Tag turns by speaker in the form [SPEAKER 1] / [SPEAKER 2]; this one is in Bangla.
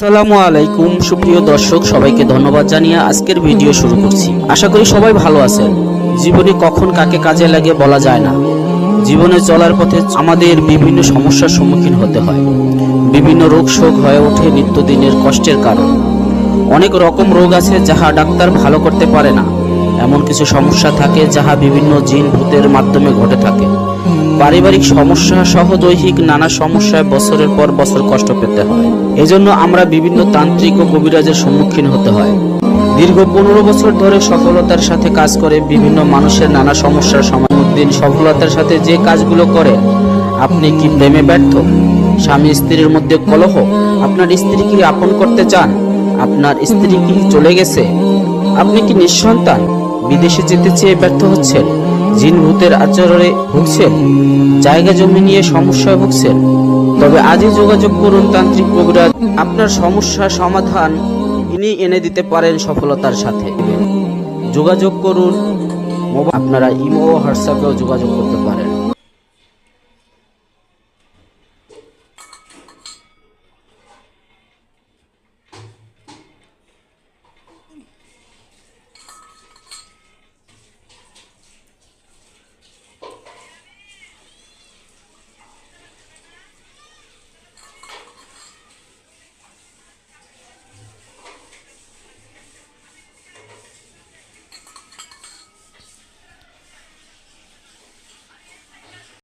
[SPEAKER 1] আসসালামু আলাইকুম সুপ্রিয় দর্শক, সবাইকে ধন্যবাদ জানিয়ে আজকের ভিডিও শুরু করছি। আশা করি সবাই ভালো আছেন। জীবনে কখন কাকে কাজে লাগে বলা যায় না। জীবনে চলার পথে আমাদের বিভিন্ন সমস্যার সম্মুখীন হতে হয়। বিভিন্ন রোগ শোক হয়ে ওঠে নিত্যদিনের কষ্টের কারণ। অনেক রকম রোগ আছে যাহা ডাক্তার ভালো করতে পারে না। এমন কিছু সমস্যা থাকে যাহা বিভিন্ন জিন ভূতের মাধ্যমে ঘটে থাকে। পারিবারিক সমস্যা সহ দৈহিক নানা সমস্যায় বছরের পর বছর কষ্ট পেতে হয়। এজন্য আমরা বিভিন্ন তান্ত্রিক ও কবিরাজের সম্মুখীন হতে হয়। দীর্ঘ 15 বছর ধরে সফলতার সাথে কাজ করে বিভিন্ন মানুষের নানা সমস্যার সমাধান সফলতার সাথে যে কাজগুলো করে। আপনি কি প্রেমে ব্যর্থ? স্বামী স্ত্রীর মধ্যে কলহ? আপনার স্ত্রী কি আপন করতে চান? আপনার স্ত্রী কি চলে গেছে? আপনি কি নিঃসন্তান? বিদেশে যেতে চেয়ে ব্যর্থ হচ্ছেন? জিন ভূতের আচরণে ভুগছেন? জায়গা জমি নিয়ে সমস্যায় ভুগছেন? তবে আজই যোগাযোগ করুন তান্ত্রিক কবিরাজ। আপনার সমস্যার সমাধান ইনি এনে দিতে পারেন সফলতার সাথে। যোগাযোগ করুন। আপনারা ইমো ও হোয়াটসঅ্যাপেও যোগাযোগ করতে পারেন।